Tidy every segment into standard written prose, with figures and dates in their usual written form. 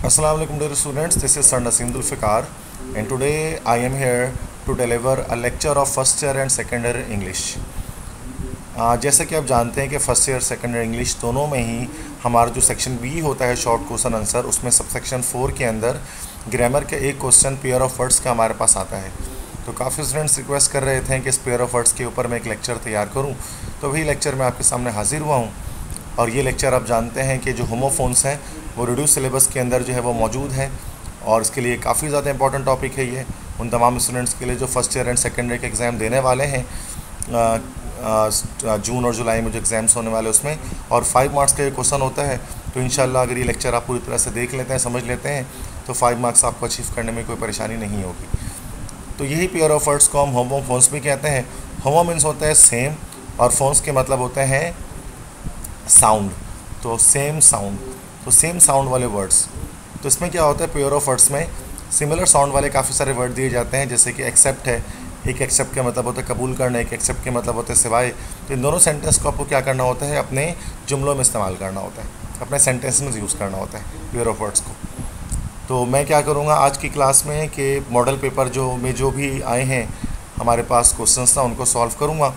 Assalamu alaikum dear students, this is Sir Naseem Zulfikar and today I am here to deliver a lecture of first year and second year English. जैसे कि आप जानते हैं कि first year second year English दोनों में ही हमारा जो सेक्शन बी होता है शॉर्ट क्वेश्चन आंसर, उसमें सब सेक्शन 4 के अंदर ग्रामर के एक क्वेश्चन पेयर ऑफ वर्ड्स का हमारे पास आता है। तो काफ़ी स्टूडेंट्स रिक्वेस्ट कर रहे थे कि इस पेयर ऑफ वर्ड्स के ऊपर मैं एक लेक्चर तैयार करूं, तो वही लेक्चर मैं आपके सामने हाजिर हुआ हूं। और ये लेक्चर आप जानते हैं कि जो होमोफोन्स हैं वो रिड्यूस सिलेबस के अंदर जो है वो मौजूद है और इसके लिए काफ़ी ज़्यादा इंपॉर्टेंट टॉपिक है ये उन तमाम स्टूडेंट्स के लिए जो first year and second year के एग्ज़ाम देने वाले हैं। जून और जुलाई में जो एग्ज़ाम्स होने वाले उसमें और 5 मार्क्स का ये क्वेश्चन होता है। तो इंशाल्लाह अगर ये लेक्चर आप पूरी तरह से देख लेते हैं, समझ लेते हैं, तो 5 मार्क्स आपको अचीव करने में कोई परेशानी नहीं होगी। तो यही पेयर ऑफ वर्ड्स को हम होमोफोन्स भी कहते हैं। होमो मीन्स होता है सेम और फोन्स के मतलब होते हैं साउंड। तो सेम साउंड, तो सेम साउंड वाले वर्ड्स। तो इसमें क्या होता है, पेयर ऑफ वर्ड्स में सिमिलर साउंड वाले काफ़ी सारे वर्ड दिए जाते हैं। जैसे कि एक्सेप्ट है, एक एक्सेप्ट का मतलब होता है कबूल करना, एक एक्सेप्ट के मतलब होता है सिवाय। तो इन दोनों सेंटेंस को आपको क्या करना होता है, अपने जुमलों में इस्तेमाल करना होता है, अपने सेंटेंस में यूज़ करना होता है पेयर ऑफ वर्ड्स को। तो मैं क्या करूँगा आज की क्लास में कि मॉडल पेपर जो भी आए हैं हमारे पास क्वेश्चंस था उनको सॉल्व करूँगा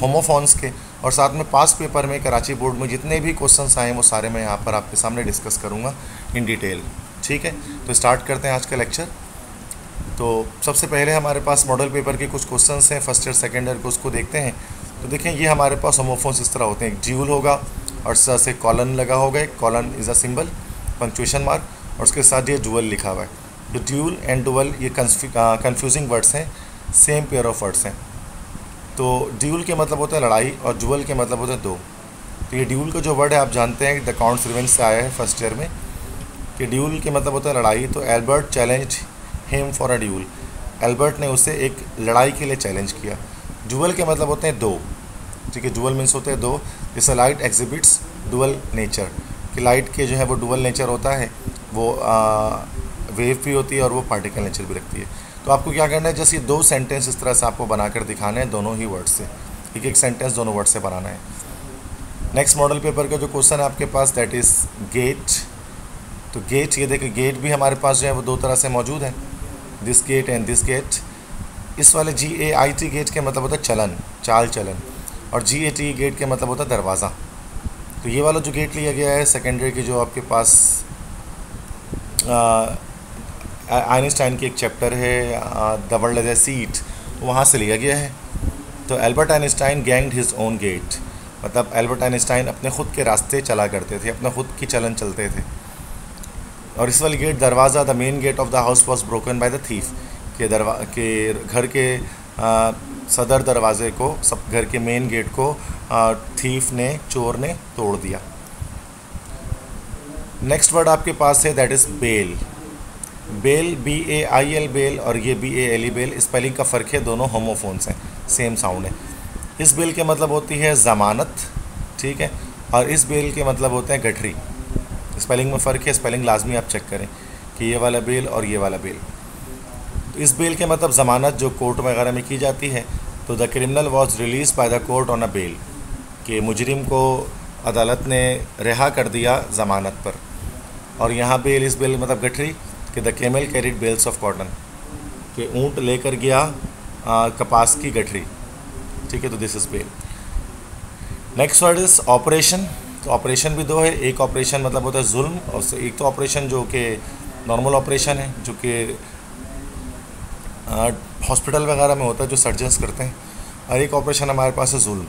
होमोफोन्स के, और साथ में पास पेपर में कराची बोर्ड में जितने भी क्वेश्चंस आए वो सारे मैं यहाँ पर आपके सामने डिस्कस करूँगा इन डिटेल। ठीक है, तो स्टार्ट करते हैं आज का लेक्चर। तो सबसे पहले हमारे पास मॉडल पेपर के कुछ क्वेश्चंस हैं फर्स्ट ईयर सेकेंड ईयर को, उसको देखते हैं। तो देखें ये हमारे पास होमोफोन्स इस तरह होते हैं, एक ड्यूल होगा और से कॉलन लगा होगा, एक colon is a symbol punctuation mark और उसके साथ ये डुअल लिखा हुआ है। तो ड्यूल एंड डुअल ये कन्फ्यूजिंग वर्ड्स हैं, सेम पेयर ऑफ वर्ड्स हैं। तो ड्यूल के मतलब होता है लड़ाई और डुअल के मतलब होता है दो। तो ये ड्यूल का जो वर्ड है आप जानते हैं द काउंट्स रिवेंज से आया है फर्स्ट ईयर में कि ड्यूल के मतलब होता है लड़ाई। तो Albert challenged him for a dual, Albert ने उसे एक लड़ाई के लिए चैलेंज किया। डुअल के मतलब होते हैं दो, ठीक है, डुअल मीन्स होते हैं दो। जैसे लाइट एग्जिबिट्स डुअल नेचर, कि लाइट के जो है वो डुअल नेचर होता है, वो वेव भी होती है और वो पार्टिकल नेचर भी रखती है। तो आपको क्या करना है, जैसे ये दो सेंटेंस इस तरह से आपको बनाकर दिखाना है दोनों ही वर्ड से, एक एक सेंटेंस दोनों वर्ड से बनाना है। नेक्स्ट मॉडल पेपर का जो क्वेश्चन है आपके पास दैट इज़ गेट। तो गेट, ये देखिए गेट भी हमारे पास जो है वो दो तरह से मौजूद है, this gate and this gate. इस वाले GAIT गेट के मतलब होता है चलन, चाल चलन, और GAT गेट के मतलब होता है दरवाज़ा। तो ये वाला जो गेट लिया गया है सेकेंडरी की जो आपके पास आइंस्टाइन की एक चैप्टर है the world as a seat, वहाँ से लिया गया है। तो Albert Einstein ganged his own gate, मतलब एल्बर्ट आइंस्टाइन अपने ख़ुद के रास्ते चला करते थे, अपने ख़ुद की चलन चलते थे। और इस वाली गेट दरवाज़ा the main gate of the house was broken by the thief, के घर के सदर दरवाज़े को, सब घर के मेन गेट को थीफ ने, चोर ने तोड़ दिया। नेक्स्ट वर्ड आपके पास है that is bail. Bail BAIL bail और ये BALE बेल, स्पेलिंग का फ़र्क है, दोनों होमोफोन्स हैं, सेम साउंड है। इस बेल के मतलब होती है ज़मानत, ठीक है, और इस बेल के मतलब होते हैं गठरी। स्पेलिंग में फ़र्क है, स्पेलिंग लाजमी आप चेक करें कि ये वाला बेल और ये वाला बेल। तो इस बेल के मतलब ज़मानत जो कोर्ट वगैरह में की जाती है। तो the criminal was release by the court on a bail, कि मुजरिम को अदालत ने रिहा कर दिया ज़मानत पर। और यहाँ बेल, इस बेल मतलब गठरी, कि the camel carried bales of cotton, कि ऊँट लेकर गया कपास की गठरी, ठीक है। तो this is bale. Next word is operation. तो ऑपरेशन भी दो है, एक ऑपरेशन मतलब होता है जुल्म, और एक तो ऑपरेशन जो कि नॉर्मल ऑपरेशन है जो कि हॉस्पिटल वगैरह में होता है जो सर्जन्स करते हैं, और एक ऑपरेशन हमारे पास है जुल्म।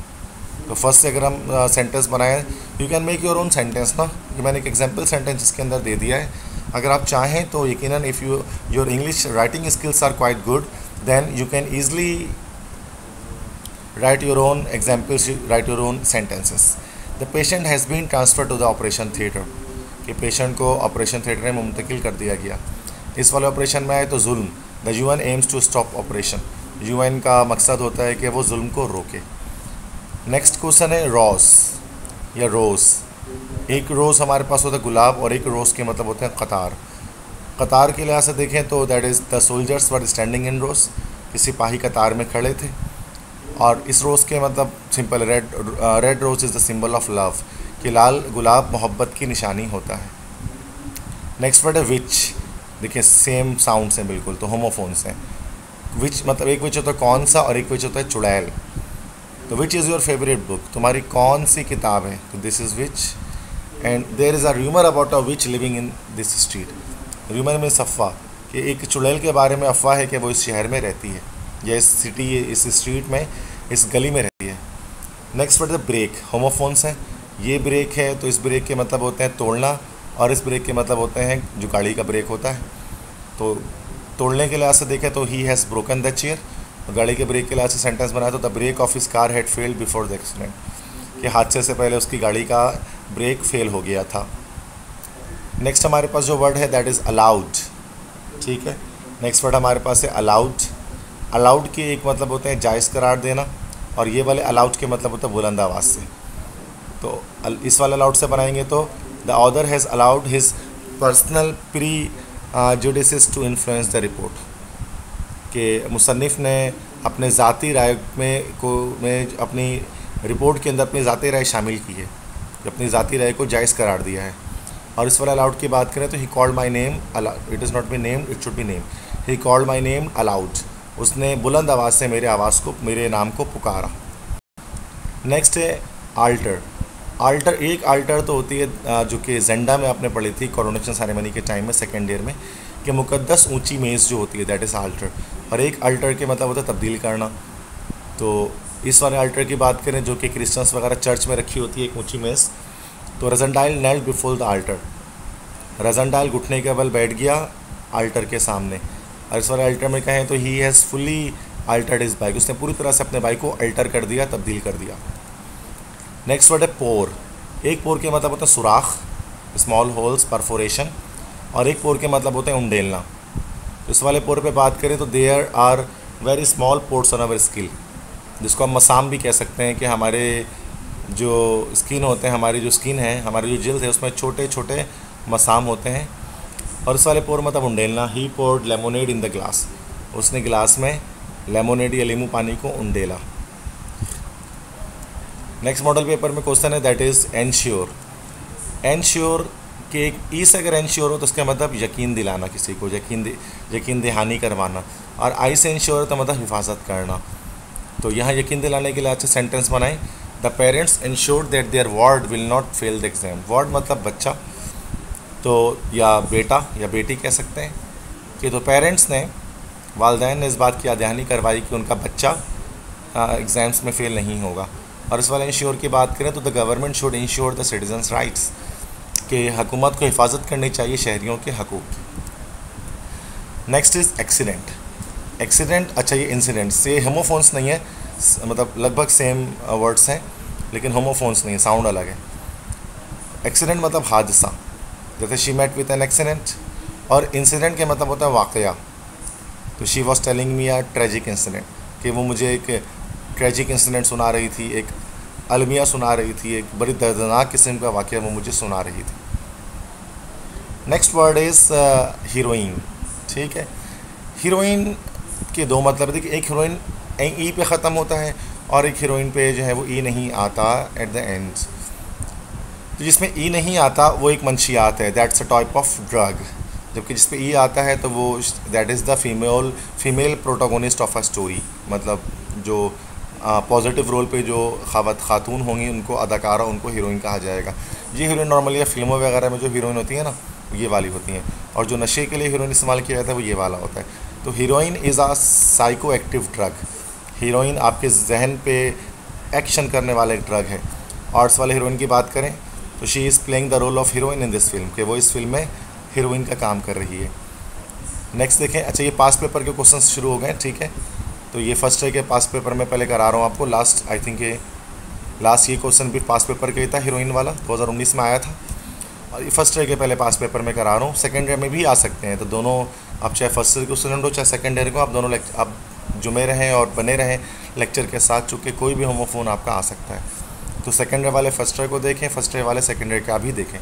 तो फर्स्ट से अगर हम सेंटेंस बनाएं, you can make your own sentence ना, कि मैंने एक एग्जांपल सेंटेंस इसके अंदर दे दिया है। अगर आप चाहें तो यकीनन if your English writing skills are quite good then you can easily write your own examples, write your own sentences. The patient has been transfer to the operation theatre, कि पेशेंट को ऑपरेशन थिएटर में मुंतकिल कर दिया गया। इस वाले operation में आए तो जुल्म, the UN aims to stop operation, UN का मकसद होता है कि वो जुल्म को रोके। नेक्स्ट क्वेश्चन है रोज़ या रोज़। एक रोज़ हमारे पास होता है गुलाब और एक रोज़ के मतलब होते हैं कतार। कतार के लिहाज से देखें तो that is the soldiers were standing in rows, कि सिपाही कतार में खड़े थे। और इस रोज़ के मतलब simple red rose is the symbol of love, कि लाल गुलाब मोहब्बत की निशानी होता है। नेक्स्ट वर्ड है विच। देखिए सेम साउंड्स हैं बिल्कुल, तो होमोफोन्स हैं। विच मतलब एक विच होता है कौन सा और एक विच होता है चुड़ैल। तो which is your favourite book, तुम्हारी कौन सी किताब है, तो this is witch. And there is a rumour about a witch living in this street. Rumour में अफवाह, कि एक चुड़ैल के बारे में अफवाह है कि वो इस शहर में रहती है या इस सिटी, इस स्ट्रीट में, इस गली में रहती है। नेक्स्ट वर्ड है ब्रेक। होमोफोन्स हैं। ये ब्रेक है तो इस ब्रेक के मतलब होते हैं तोड़ना, और इस ब्रेक के मतलब होते हैं जो गाड़ी का ब्रेक होता है। तो तोड़ने के लिहाज से देखें तो he has broken the chair, और गाड़ी के ब्रेक के लिहाज से सेंटेंस बनाया तो the brake of his car had failed before the accident, कि हादसे से पहले उसकी गाड़ी का ब्रेक फेल हो गया था। नेक्स्ट हमारे पास जो वर्ड है दैट इज़ अलाउड। ठीक है, नेक्स्ट वर्ड हमारे पास है अलाउड। अलाउड के एक मतलब होते हैं जायज़ करार देना, और ये वाले अलाउड के मतलब होता है बुलंद आवाज़ से। तो इस वाले अलाउड से बनाएंगे तो the author has allowed his personal prejudices to influence the report, कि मुसन्निफ़ ने अपने ज़ाती राय में अपनी रिपोर्ट के अंदर अपनी ज़ाती राय शामिल की है, अपनी ज़ाती राय को जायज़ करार दिया है। और इस वाले अलाउड की बात करें तो he called my name allowed, it is not be named, it should be name. He called my name allowed, उसने बुलंद आवाज़ से मेरे नाम को पुकारा। नेक्स्ट है आल्टर। आल्टर, एक आल्टर तो होती है जो कि जेंडा में आपने पढ़ी थी कोरोनेशन सेरेमनी के टाइम में सेकेंड ईयर में, कि मुकद्दस ऊंची मेज़ जो होती है दैट इज़ आल्टर। और एक अल्टर के मतलब होता है तब्दील करना। तो इस वाले अल्टर की बात करें जो कि क्रिश्चियंस वगैरह चर्च में रखी होती है एक ऊंची मेज़, तो रजनडाइल नेल्ड बिफोर द आल्टर, रजनडाइल घुटने के बल बैठ गया आल्टर के सामने। और इस वाले अल्टर में कहें तो he has fully Altered his bike, उसने पूरी तरह से अपने बाइक को अल्टर कर दिया, तब्दील कर दिया। नेक्स्ट वर्ड है पोर। एक पोर के मतलब होता है सुराख, स्मॉल होल्स, परफोरेशन, और एक पोर के मतलब होते हैं उंडेलना। इस वाले पोर पे बात करें तो there are very small pores on our skin, जिसको हम मसाम भी कह सकते हैं, कि हमारे जो स्किन होते हैं, हमारी जो स्किन है, हमारी जो जिल्द है, उसमें छोटे छोटे मसाम होते हैं। और इस वाले पोर मतलब उंडेलना। He poured lemonade in the glass, उसने गिलास में लेमोनेड या नींबू पानी को उंडेला। नेक्स्ट मॉडल पेपर में क्वेश्चन है दैट इज़ एनश्योर। एनश्योर के एक ई से अगर एनश्योर हो तो उसका मतलब यकीन दिलाना, किसी को यकीन दहानी करवाना, और आई से एनश्योर तो मतलब हिफाजत करना। तो यहाँ यकीन दिलाने के लिए अच्छे सेंटेंस बनाएं। The parents ensured that their ward will not fail the exam. Ward मतलब बच्चा, तो या बेटा या बेटी कह सकते हैं, कि तो पेरेंट्स ने, वालिदैन ने इस बात की आगाही करवाई कि उनका बच्चा एग्ज़ाम्स में फ़ेल नहीं होगा। और इस वाले इंश्योर की बात करें तो the government should ensure the citizens rights, कि हुकूमत को हिफाजत करनी चाहिए शहरियों के हकूक़ की। Next is accident. एक्सीडेंट, अच्छा ये इंसिडेंट से होमोफोन्स नहीं है, मतलब लगभग सेम वर्ड्स हैं लेकिन होमोफोन्स नहीं है, साउंड अलग है। एक्सीडेंट मतलब हादसा, जैसे she met with an accident, और इंसिडेंट के मतलब होता है वाक़या। तो she was telling me a tragic incident, कि वो मुझे एक ट्रेजिक इंसिडेंट सुना रही थी, एक अलमिया सुना रही थी, एक बड़ी दर्दनाक किस्म का वाक़या वो मुझे सुना रही थी। Next word is heroine. ठीक है, हीरोइन के दो मतलब है। देखिए एक हीरोइन ई पे ख़त्म होता है, और एक हीरोइन पे जो है वो ई नहीं आता एट द एंड। तो जिसमें ई नहीं आता वो एक मंशियात है, that's a type of drug. जबकि जिस पे ई आता है तो वो that is the female protagonist of a story, मतलब जो पॉजिटिव रोल पे जो खातून होंगी उनको अदाकारा, उनको हीरोइन कहा जाएगा। ये हीरोइन नॉर्मली फिल्मों वगैरह में जो हीरोइन होती है ना, ये वाली होती हैं, और जो नशे के लिए हीरोइन इस्तेमाल किया जाता है वो ये वाला होता है। तो heroine is a psycho active drug. Heroine आपके जहन पे एक्शन करने वाला एक ड्रग है। और इस वाले हीरोइन की बात करें तो she is playing the role of heroine in this film, कि वो इस फिल्म में हीरोइन का काम कर रही है। नेक्स्ट देखें, अच्छा ये पास पेपर के क्वेश्चन शुरू हो गए। ठीक है, तो ये फर्स्ट है कि पास पेपर में पहले करा रहा हूँ आपको। लास्ट आई थिंक ये क्वेश्चन भी पास पेपर का ही था, हीरोइन वाला 2019 में आया था, और ये फर्स्ट ईयर के पहले पास पेपर में करा रहा हूँ। सेकेंड ईयर में भी आ सकते हैं, तो दोनों आप चाहे फर्स्ट ईयर के स्टूडेंट हो चाहे सेकेंड ईयर को, आप दोनों आप जुमे रहें और बने रहें लेक्चर के साथ, चूँकि कोई भी होमोफोन आपका आ सकता है। तो सेकेंड ईयर वाले फर्स्ट ईयर को देखें, फर्स्ट ईयर वाले सेकेंड ईयर का भी देखें।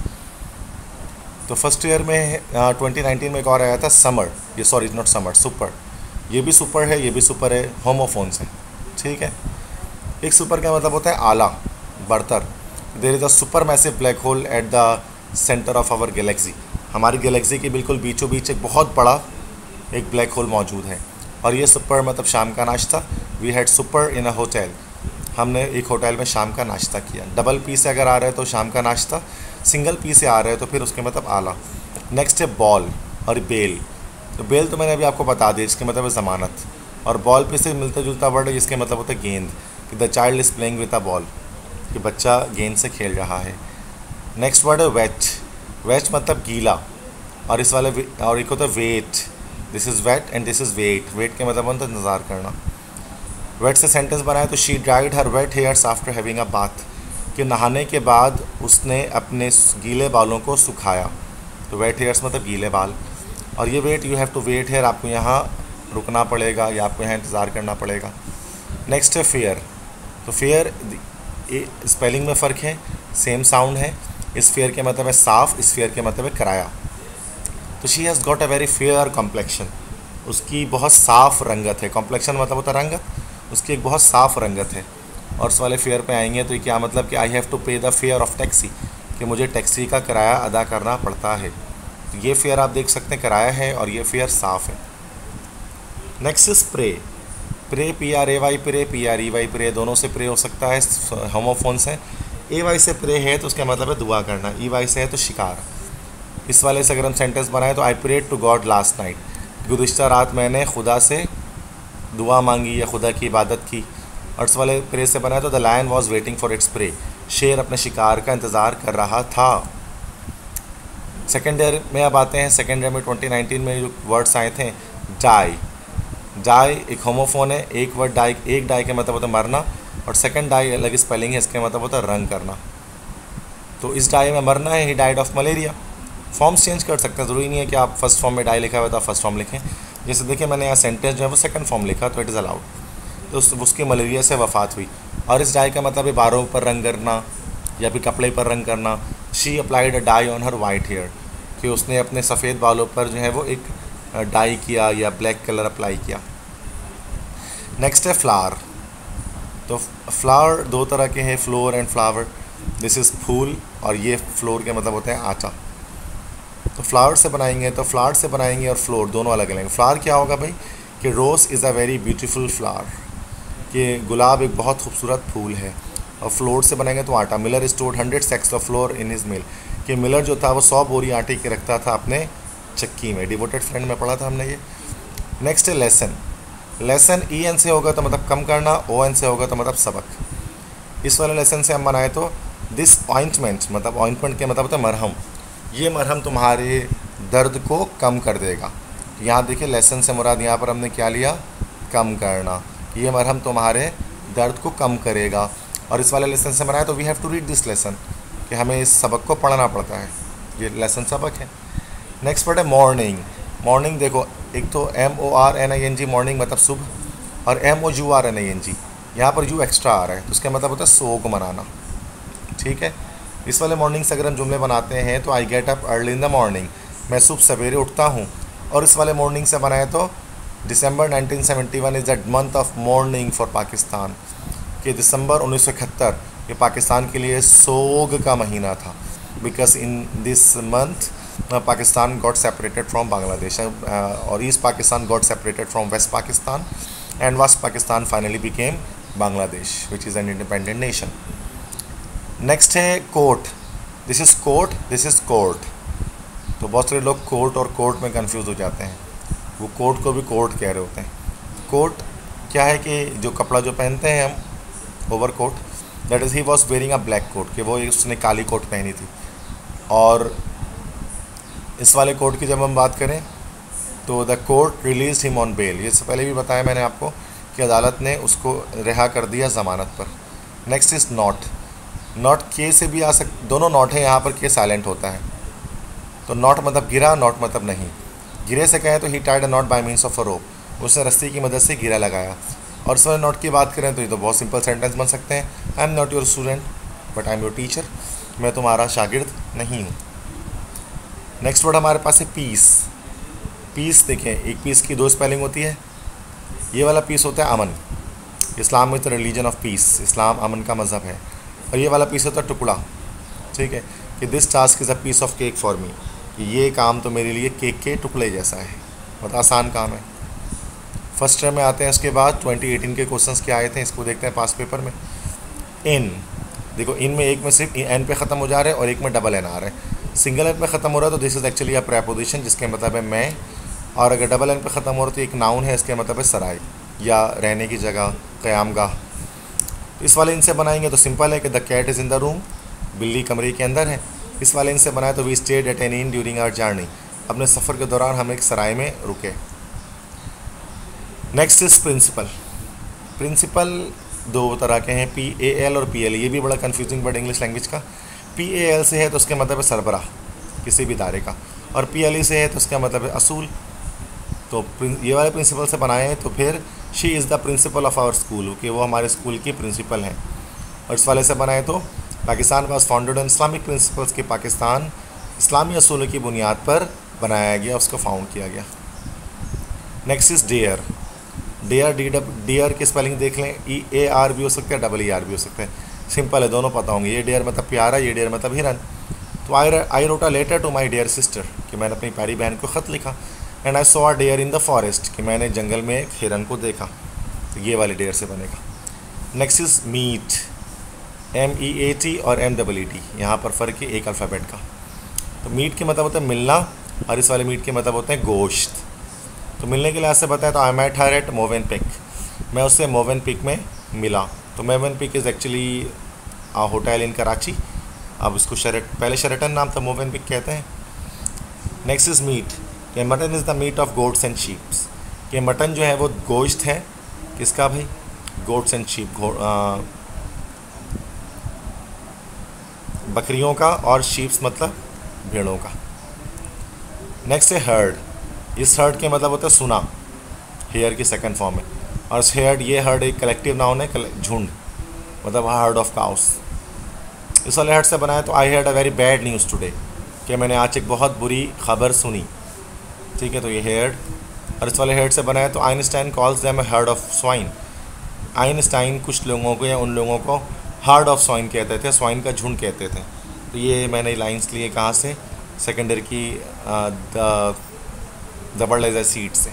तो फर्स्ट ईयर में 2019 में एक और आया था समर, ये सॉरी नॉट समर, सुपर। ये भी सुपर है, ये भी सुपर है, होमोफोन्स है। ठीक है, एक सुपर का मतलब होता है आला, बरतर। There is a super massive black hole at the centre of our galaxy, हमारी गैलेक्सी के बिल्कुल बीचों बीच एक बहुत बड़ा एक ब्लैक होल मौजूद है। और ये सुपर मतलब शाम का नाश्ता, we had supper in a hotel, हमने एक होटल में शाम का नाश्ता किया। डबल पी से अगर आ रहे हैं तो शाम का नाश्ता, सिंगल पी से आ रहे हैं तो फिर उसके मतलब आला। नेक्स्ट है बॉल और बेल। तो बेल तो मैंने अभी आपको बता दिया, इसके मतलब है ज़मानत। और बॉल पे से मिलता जुलता वर्ड है जिसके मतलब होता है गेंद, कि the child is playing with a ball, कि बच्चा गेंद से खेल रहा है। नेक्स्ट वर्ड है वेट। वेट मतलब गीला। और इस वाले और एक होता है wait, this is wet and this is wait. Wait के मतलब होता है इंतज़ार करना। वेट से सेंटेंस बनाया तो she dried her wet hairs after having a bath, कि नहाने के बाद उसने अपने गीले बालों को सुखाया। तो वेट हेयर्स मतलब गीले बाल। और ये wait, you have to wait here, आपको यहाँ रुकना पड़ेगा या आपको यहाँ इंतज़ार करना पड़ेगा। नेक्स्ट है फेयर। तो फेयर स्पेलिंग में फ़र्क है, सेम साउंड है। इस फेयर के मतलब है साफ़, इस फेयर के मतलब है कराया। तो she has got a very fair complexion, उसकी बहुत साफ़ रंगत है। कॉम्प्लेक्शन मतलब होता है रंगत, उसकी एक बहुत साफ़ रंगत है। और उस वाले फेयर पे आएंगे तो ये क्या मतलब कि आई हैव टू पे द फेयर ऑफ टैक्सी, कि मुझे टैक्सी का किराया अदा करना पड़ता है। तो ये फेयर आप देख सकते हैं किराया है, और ये फेयर साफ़ है। Next is pray. Pray PRAY, prey PREY, pray दोनों से प्रे हो सकता है, होमोफोन्स हैं। AY से प्रे है तो उसका मतलब है दुआ करना, EY से है तो शिकार। इस वाले से अगर हम सेंटेंस बनाए तो I prayed to God last night, गुज़िश्ता रात मैंने खुदा से दुआ मांगी या खुदा की इबादत की। और इस वाले प्रे से बनाए तो the lion was waiting for its prey, शेर अपने शिकार का इंतज़ार कर रहा था। सेकेंड ईयर में अब आते हैं। सेकेंड ईयर में 2019 में जो वर्ड्स आए थे, डाई। डाई एक होमोफोन है, एक वर्ड डाई, एक डाई के मतलब होता है मरना, और सेकंड डाई अलग स्पेलिंग है, इसके मतलब होता है रंग करना। तो इस डाई में मरना है, he died of malaria. Forms change कर सकते हैं, ज़रूरी नहीं है कि आप फर्स्ट फॉर्म में डाई लिखा हुआ तो आप फर्स्ट फॉर्म लिखें। जैसे देखिए मैंने यहाँ सेंटेंस जो है वो सेकंड फॉर्म लिखा, तो इट इज़ अलाउड। तो उसकी मलेरिया से वफ़ात हुई। और इस डाई का मतलब है बारों पर रंग करना या फिर कपड़े पर रंग करना। She applied a dye on her white hair, कि उसने अपने सफ़ेद बालों पर जो है वो एक डाई किया या ब्लैक कलर अप्लाई किया। नेक्स्ट है फ्लावर। तो फ्लावर दो तरह के हैं, flour and flower. This is फूल, और ये फ्लोर के मतलब होते हैं आटा। तो फ्लावर से बनाएंगे तो फ्लावर से बनाएंगे और फ्लोर दोनों अलग अलग। फ्लावर क्या होगा भाई, कि rose is a very beautiful flower, कि गुलाब एक बहुत खूबसूरत फूल है। और फ्लोर से बनाएंगे तो आटा। Miller stored 100 sacks of flour in his mill, कि मिलर जो था वो 100 बोरी आटे के रखता था अपने चक्की में। डिवोटेड फ्रेंड में पढ़ा था हमने ये। नेक्स्ट है लेसन। लेसन EN से होगा तो मतलब कम करना, ON से होगा तो मतलब सबक। इस वाले लेसन से हम बनाए तो दिस ऑइंटमेंट, मतलब ऑइंटमेंट के मतलब होता है मरहम, ये मरहम तुम्हारे दर्द को कम कर देगा। यहाँ देखिए लेसन से मुराद यहाँ पर हमने क्या लिया, कम करना। ये मरहम तुम्हारे दर्द को कम करेगा। और इस वाले लेसन से बनाया तो we have to read this lesson, कि हमें इस सबक को पढ़ना पड़ता है। ये लेसन सबक है। नेक्स्ट वर्ड है मॉर्निंग। मॉर्निंग देखो, एक तो MORNING मॉर्निंग मतलब सुबह, और MOURNING यहाँ पर यू एक्स्ट्रा आ रहा है तो उसका मतलब होता है सोग मनाना। ठीक है। इस वाले मॉर्निंग से अगर हम जुमले बनाते हैं तो I get up early in the morning, मैं सुबह सवेरे उठता हूँ। और इस वाले मॉर्निंग से बनाए तो दिसंबर 1971 is the month of morning for Pakistan, कि दिसंबर 1971 ये पाकिस्तान के लिए सोग का महीना था। Because in this month Pakistan got separated from Bangladesh, और east Pakistan got separated from west Pakistan, and west Pakistan finally became Bangladesh which is an independent nation. Next है court. This is court, this is court. तो बहुत सारे लोग कोर्ट और कोर्ट में confuse हो जाते हैं, वो कोर्ट को भी कोर्ट कह रहे होते हैं। कोर्ट क्या है कि जो कपड़ा जो पहनते हैं हम, overcoat, that is he was wearing a black coat, कि वो उसने काली कोट पहनी थी। और इस वाले कोर्ट की जब हम बात करें तो the court release him on bail, ये से पहले भी बताया मैंने आपको कि अदालत ने उसको रिहा कर दिया ज़मानत पर। Next is not. नॉट के से भी आ दोनों नॉट हैं यहाँ पर, के साइलेंट होता है। तो नॉट मतलब गिरा, नॉट मतलब नहीं। गिरे से कहें तो he tied a knot by means of a rope, उसने रस्सी की मदद से गिरा लगाया। और इस वाले नॉट की बात करें तो ये तो बहुत सिंपल सेंटेंस बन सकते हैं, I am not your student but I am your teacher, मैं तुम्हारा शागिर्द नहीं हूँ। नेक्स्ट वर्ड हमारे पास है पीस। पीस देखें, एक पीस की दो स्पेलिंग होती है। ये वाला पीस होता है अमन, Islam is the religion of peace, Islam अमन का मज़हब है। और ये वाला पीस होता है टुकड़ा, ठीक है, कि this task is a piece of cake for me, ये काम तो मेरे लिए केक के टुकड़े जैसा है, बहुत आसान काम है। फर्स्ट टर्म में आते हैं, इसके बाद 2018 के क्वेश्चंस क्या आए थे इसको देखते हैं पास पेपर में। इन, देखो इन में एक में सिर्फ एन पे ख़त्म हो जा रहा है और एक में डबल एन आ रहा है। सिंगल एन पे ख़त्म हो रहा है तो this is actually a preposition जिसके मतलब है मैं, और अगर डबल एन पे ख़त्म हो रहा है तो एक नाउन है, इसके मतलब है सराय या रहने की जगह, क़यामगाह। इस वाले इनसे बनाएंगे तो सिंपल है कि the cat is in the room, बिल्ली कमरे के अंदर है। इस वाले इनसे बनाए तो we stayed at an inn during our journey, अपने सफ़र के दौरान हम एक सराय में रुके। Next is principal. प्रिंसिपल दो तरह के हैं, PAL और PL। ये भी बड़ा कंफ्यूजिंग वर्ड इंग्लिश लैंग्वेज का। PAL से है तो उसके मतलब है सरबराह किसी भी इदारे का, और PLE से है तो उसका मतलब है असूल। तो ये वाले प्रिंसिपल से बनाए हैं तो फिर she is the principal of our school, कि वो हमारे स्कूल की प्रिंसिपल हैं। और इस वाले से बनाए तो Pakistan was founded on Islamic principles, के पाकिस्तान इस्लामी असूलों की बुनियाद पर बनाया गया, उसको फाउंड किया गया। Next is dear. डेयर की स्पेलिंग देख लें, EAR भी हो सकता है, ER भी हो सकता है, सिंपल है, दोनों पता होंगे। ये डेयर मतलब प्यारा, ये डेयर मतलब हिरन। तो I wrote a letter to my dear sister, कि मैंने अपनी प्यारी बहन को ख़त लिखा। And I saw a deer in the forest, कि मैंने जंगल में एक हिरन को देखा। तो ये वाले डेयर से बनेगा। नेक्स्ट इज़ मीट, MEAT और MEET, यहाँ पर फ़र्क है एक अल्फ़ाबेट का। तो मीट के मतलब होता है मिलना, और इस वाले मीट के मतलब होते हैं गोश्त। तो मिलने के लिए ऐसे बताया तो I met her at Movenpick, मैं उससे मोवेनपिक में मिला। तो Movenpick is actually hotel in Karachi, अब उसको पहले शेरेटन नाम था, मोवेनपिक कहते हैं। नेक्स्ट इज़ मीट, कि mutton is the meat of goats and sheeps, कि मटन जो है वो गोश्त है किसका भाई, गोट्स एंड शीप, बकरियों का, और शीप्स मतलब भेड़ों का। नेक्स्ट है हर्ड। इस हर्ड के मतलब होता है सुना, हेयर की सेकंड फॉर्म है। और हेयर्ड, ये हर्ड एक कलेक्टिव नाउन है, झुंड, मतलब हर्ड ऑफ काउस। इस वाले हर्ड से बनाया तो I had a very bad news today, कि मैंने आज एक बहुत बुरी खबर सुनी। ठीक है, तो ये हेयर्ड। और इस वाले हेयर्ड से बनाया तो Einstein calls them a herd of swine. Einstein कुछ लोगों को या उन लोगों को हर्ड ऑफ स्वाइन कहते थे, स्वाइन का झुंड कहते थे। तो ये मैंने लाइन्स लिए कहाँ से, सेकेंडरी की the world as a seed से।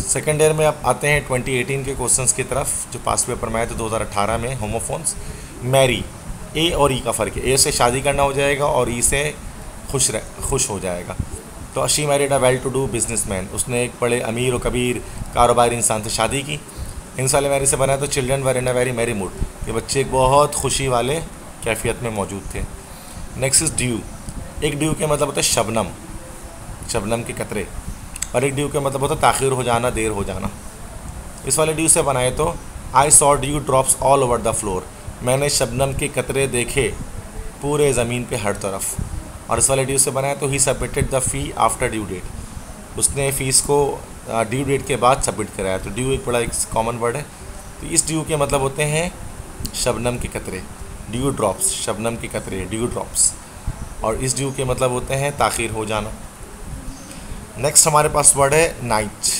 सेकेंड ईयर में अब आते हैं 2018 के क्वेश्चंस की तरफ, जो पास पेपर में आए थे 2018 में। होमोफोन्स, मैरी, ए और ई का फ़र्क है, ए से शादी करना हो जाएगा और ई से खुश हो जाएगा। तो she married a well to do businessman, उसने एक बड़े अमीर और कबीर कारोबारी इंसान से शादी की। इन साले मैरी से बनाया तो children were in a very merry mood, ये बच्चे एक बहुत खुशी वाले कैफियत में मौजूद थे। Next is due. एक ड्यू के मतलब होता है शबनम, शबनम के कतरे, और एक ड्यू के मतलब होता है ताख़ीर हो जाना, देर हो जाना। इस वाले ड्यू से बनाए तो I saw due drops all over the floor, मैंने शबनम के कतरे देखे पूरे ज़मीन पे हर तरफ। और इस वाले ड्यू से बनाया तो he submitted the fee after due date, उसने फ़ीस को ड्यू डेट के बाद सबमिट कराया। तो ड्यू एक बड़ा एक कॉमन वर्ड है। तो इस ड्यू के मतलब होते हैं शबनम के कतरे, ड्यू ड्रॉप्स, शबनम के कतरे, ड्यू ड्रॉप्स। और इस ड्यू के मतलब होते हैं ताख़ीर हो जाना। नेक्स्ट हमारे पास वर्ड है नाइट,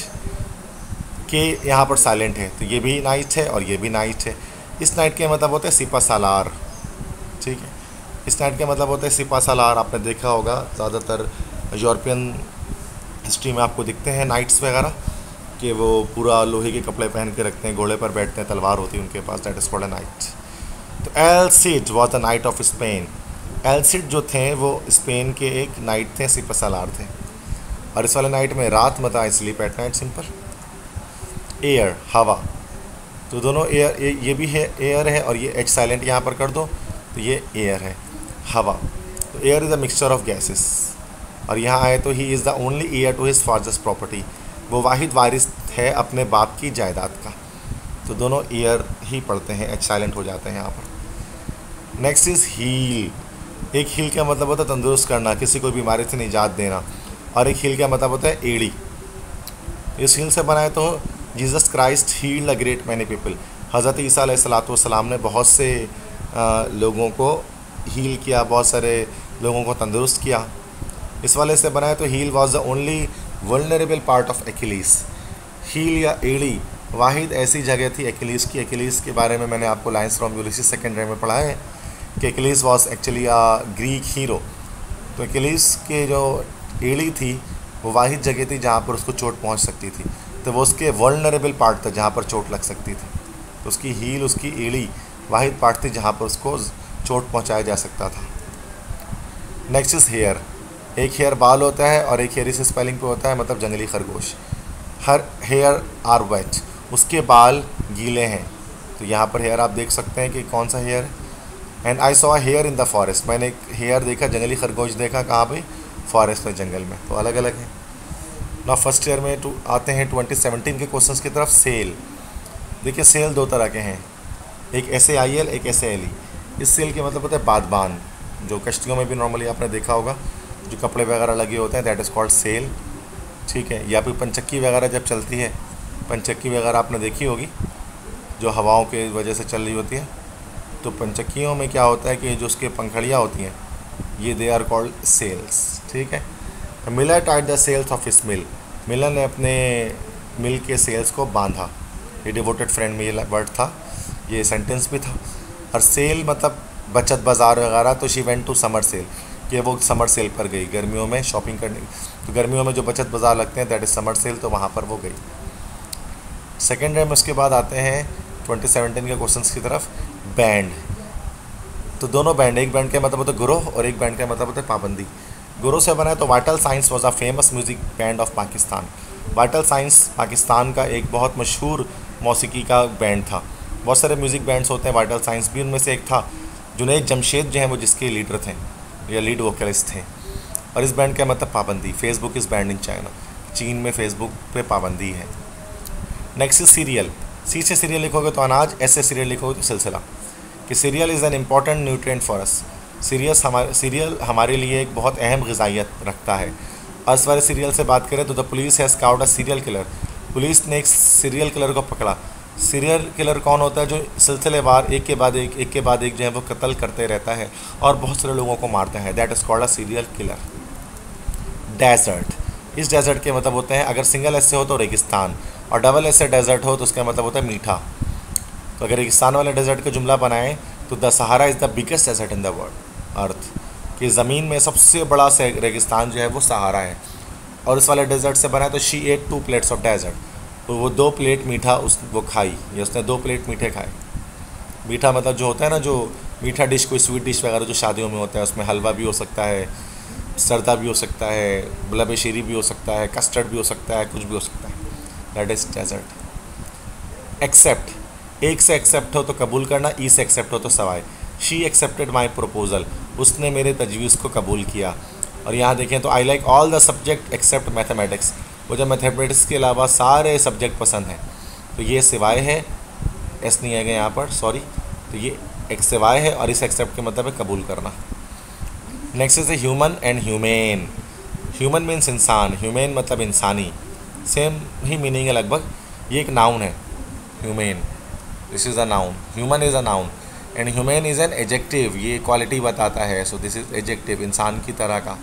के यहाँ पर साइलेंट है, तो ये भी नाइट है और ये भी नाइट है। इस नाइट के मतलब होते हैं सिपा सालार। ठीक है, इस नाइट के मतलब होते हैं सिपा सालार। आपने देखा होगा ज़्यादातर यूरोपियन हिस्ट्री में आपको दिखते हैं नाइट्स वगैरह, कि वो पूरा लोहे के कपड़े पहन के रखते हैं, घोड़े पर बैठते हैं, तलवार होती है उनके पास, that is called a knight. तो El Cid was the knight of Spain, El Cid जो थे वो स्पेन के एक नाइट थे, सिपा सालार थे। और इस वाले नाइट में रात मतलब sleep at night, simple. Air, हवा, तो दोनों एयर, ये भी है एयर है, और ये एच साइलेंट यहाँ पर कर दो तो ये एयर है, हवा। तो air is a mixture of gases, और यहाँ आए तो he is the only heir to his father's property, वो वाहिद वारिस है अपने बाप की जायदाद का। तो दोनों एयर ही पढ़ते हैं, एच साइलेंट हो जाते हैं यहाँ पर। Next is heal. एक हील का मतलब होता है तंदुरुस्त करना, किसी को बीमारी से निजात देना, और एक हील का मतलब होता है एड़ी। इस हील से बनाए तो Jesus Christ healed a great many people, हज़रत ईसा अलैहिस्सलाम ने बहुत से लोगों को हील किया, बहुत सारे लोगों को तंदुरुस्त किया। इस वाले से बनाए तो heel was the only vulnerable part of Achilles, heel या एड़ी वाहिद ऐसी जगह थी एक्हिलीस की। एक्हिलीस के बारे में मैंने आपको लाइन्स फ्रॉम यूलिसिस सेकेंडरी में पढ़ा है कि Achilles was actually a Greek hero, तो अकेलीस के जो एड़ी थी वो वाहिद जगह थी जहाँ पर उसको चोट पहुँच सकती थी, तो वो उसके वल्नरेबल पार्ट था जहाँ पर चोट लग सकती थी। तो उसकी हील, उसकी एड़ी वाहिद पार्ट थी जहाँ पर उसको चोट पहुँचाया जा सकता था। Next is here. एक हेयर बाल होता है और एक हेयर इस स्पेलिंग पे होता है, मतलब जंगली खरगोश। हर हेयर आर वेट, उसके बाल गीले हैं। तो यहाँ पर हेयर आप देख सकते हैं कि कौन सा हेयर है। And I saw here in the forest, मैंने एक हेयर देखा, जंगली खरगोश देखा, कहाँ पे? फॉरेस्ट में, जंगल में। तो अलग अलग है ना। फर्स्ट ईयर में आते हैं 2017 के क्वेश्चंस की तरफ। सेल, देखिए सेल दो तरह के हैं, एक SAIL, एक SALE। इस सेल के मतलब होता है बादबान, जो कश्तियों में भी नॉर्मली आपने देखा होगा, जो कपड़े वगैरह लगे होते हैं, दैट इज़ कॉल्ड सेल, ठीक है। या फिर पंचक्की वगैरह जब चलती है, पंचक्की वगैरह आपने देखी होगी जो हवाओं की वजह से चल रही होती है। तो पंचक्कियों में क्या होता है कि जो उसके पंखड़ियाँ होती हैं, ये दे आर कॉल्ड सेल्स, ठीक है। Miller tied the sails of his mill, miller ने अपने मिल के सेल्स को बांधा। ये डिवोटेड फ्रेंड में ये वर्ड था, ये सेंटेंस भी था। और सेल मतलब बचत बाज़ार वगैरह। तो she went to summer sale, कि वो समर सेल पर गई, गर्मियों में शॉपिंग करने। तो गर्मियों में जो बचत बाज़ार लगते हैं दैट इज़ समर सेल, तो वहाँ पर वो गई। सेकेंड ईयर में उसके बाद आते हैं 2017 के क्वेश्चंस की तरफ। बैंड, तो दोनों बैंड, एक बैंड का मतलब होता है ग्रोह और एक बैंड का मतलब होता है पाबंदी। ग्रोह से बना है तो vital science was a famous music band of Pakistan. Vital science Pakistan का एक बहुत मशहूर मौसीकी का बैंड था। बहुत सारे म्यूज़िक बैंड्स होते हैं, वाइटल साइंस भी उनमें से एक था। जुनैद जमशेद जो हैं वो जिसके लीडर थे या लीड वोकलिस्ट थे। और इस बैंड का मतलब पाबंदी। Facebook is band in China, चीन में फेसबुक पे पाबंदी है। Next is serial. सी से सीरियल लिखोगे तो अनाज, एस से सीरियल लिखोगे तो सिलसिला। कि serial is an important nutrient for us. Serial हमारे लिए एक बहुत अहम ग़िज़ाइयत रखता है। और इस वाले सीरियल से बात करें तो the police has cowed a serial killer. Police ने एक सीरियल किलर को पकड़ा। सीरियल किलर कौन होता है? जो सिलसिलेवार एक के बाद एक जो है वो कत्ल करते रहता है और बहुत सारे लोगों को मारता है। That is called a serial killer. Dessert, इस डेजर्ट के मतलब होते हैं, अगर सिंगल एस से हो तो रेगिस्तान और डबल एस से डेजर्ट हो तो उसका मतलब होता है मीठा। तो अगर रेगिस्तान वाले डेजर्ट का जुमला बनाएं तो the Sahara is the biggest desert in the world earth, कि ज़मीन में सबसे बड़ा से रेगिस्तान जो है वो सहारा है। और इस वाले डेजर्ट से बनाए तो she ate 2 plates of dessert, तो वो 2 प्लेट मीठा वो खाई, या उसने 2 प्लेट मीठे खाए। मीठा मतलब जो होता है ना, जो मीठा डिश, कोई स्वीट डिश वगैरह जो शादियों में होता है, उसमें हलवा भी हो सकता है, सरदा भी हो सकता है, गुलाब शीरी भी हो सकता है, कस्टर्ड भी हो सकता है, कुछ भी हो सकता है। That is desert. एक्सेप्ट, एक से एक्सेप्ट हो तो कबूल करना, ई से एक्सेप्ट हो तो सवाए। शी एक्सेप्टेड माई प्रपोजल, उसने मेरे तजवीज़ को कबूल किया। और यहाँ देखें तो I like all the subject except mathematics, मुझे मैथमेटिक्स के अलावा सारे सब्जेक्ट पसंद हैं। तो ये सिवाय है, एस नहीं आएगा यहाँ पर, सॉरी। तो ये एक सिवाय है और इस एक्सेप्ट के मतलब है कबूल करना। Next is human and humane. Human means इंसान, ह्यूमेन मतलब इंसानी, सेम ही मीनिंग है लगभग। ये एक नाउन है humane, this is a noun. Human is a noun and humane is an adjective, ये क्वालिटी बताता है। सो दिस इज़ एडजेक्टिव, इंसान की तरह का।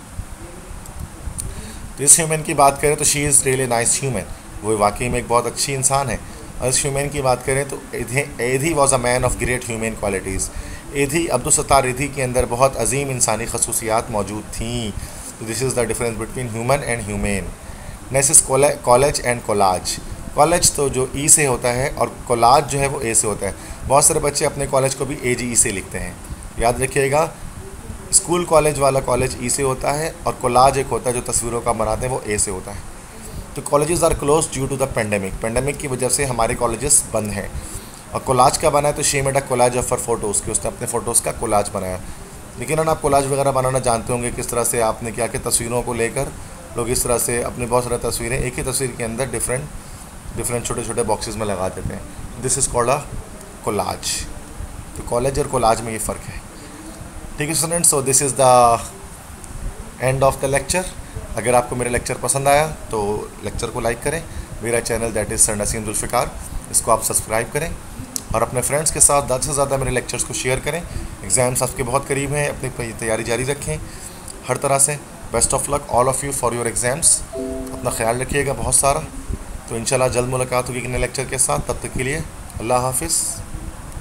तो इस ह्यूमन की बात करें तो she is really nice human, वो वाकई में एक बहुत अच्छी इंसान है। और इस ह्यूमन की बात करें तो Edhi was a man of great human qualities. Edhi, Abdul Sattar Edhi के अंदर बहुत अजीम इंसानी खसूसियात मौजूद थी। तो this is the difference between human and humane. Next is college and collage. College तो जो ई से होता है और कोलाज जो है वो ए से होता है। बहुत सारे बच्चे अपने कॉलेज को भी AGE से लिखते हैं, याद रखिएगा। स्कूल कॉलेज वाला कॉलेज ई से होता है और कोलाज एक होता है जो तस्वीरों का बनाते हैं, वो ए से होता है। तो colleges are close due to the pandemic की वजह से हमारे कॉलेजेस बंद हैं। और कोलाज का बना है तो she made a collage of her photos, की उसने अपने फ़ोटोज़ का कोलाज बनाया। लेकिन आप कोलाज वगैरह बनाना जानते होंगे किस तरह से आपने क्या कि तस्वीरों को लेकर लोग इस तरह से अपनी बहुत सारी तस्वीरें एक ही तस्वीर के अंदर डिफरेंट छोटे छोटे बॉक्सेस में लगा देते हैं। This is called a collage. तो कॉलेज और कोलाज में ये फ़र्क है, ठीक है students. So this is the end of the lecture. अगर आपको मेरा लेक्चर पसंद आया तो लेक्चर को लाइक करें। मेरा channel that is sir Naseem Zulfikar, इसको आप सब्सक्राइब करें और अपने फ्रेंड्स के साथ ज़्यादा से ज़्यादा मेरे लेक्चर्स को शेयर करें। एग्ज़ाम्स आपके बहुत करीब हैं, अपनी तैयारी जारी रखें हर तरह से। Best of luck all of you for your exams. अपना ख्याल रखिएगा बहुत सारा। तो इंशाल्लाह जल्द मुलाकात होगी नए लेक्चर के साथ। तब तक के लिए अल्लाह हाफ़िज़।